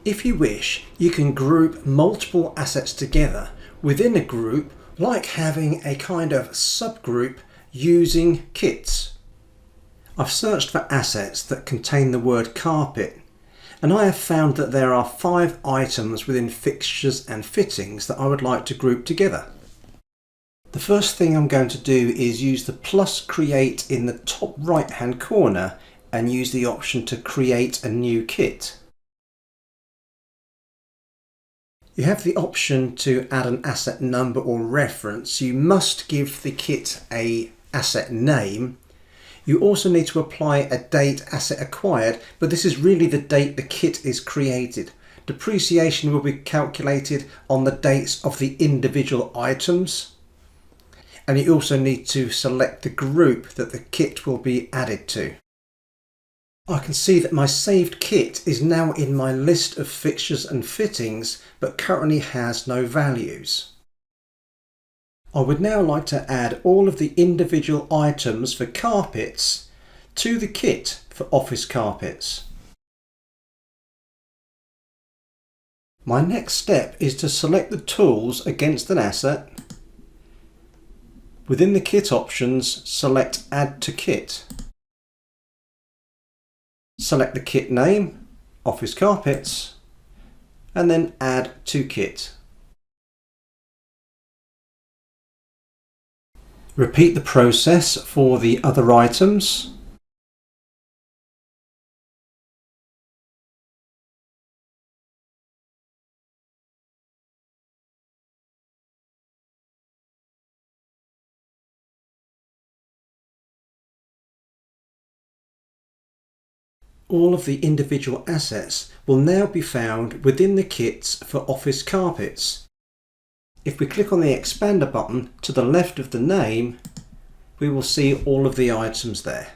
If you wish, you can group multiple assets together within a group, like having a kind of subgroup using kits. I've searched for assets that contain the word carpet, and I have found that there are 5 items within fixtures and fittings that I would like to group together. The first thing I'm going to do is use the plus create in the top right hand corner and use the option to create a new kit. You have the option to add an asset number or reference. You must give the kit an asset name. You also need to apply a date asset acquired, but this is really the date the kit is created. Depreciation will be calculated on the dates of the individual items. And you also need to select the group that the kit will be added to. I can see that my saved kit is now in my list of fixtures and fittings, but currently has no values. I would now like to add all of the individual items for carpets to the kit for office carpets. My next step is to select the tools against an asset. Within the kit options, select Add to Kit. Select the kit name, Office Carpets, and then Add to Kit. Repeat the process for the other items. All of the individual assets will now be found within the kits for office carpets. If we click on the expander button to the left of the name, we will see all of the items there.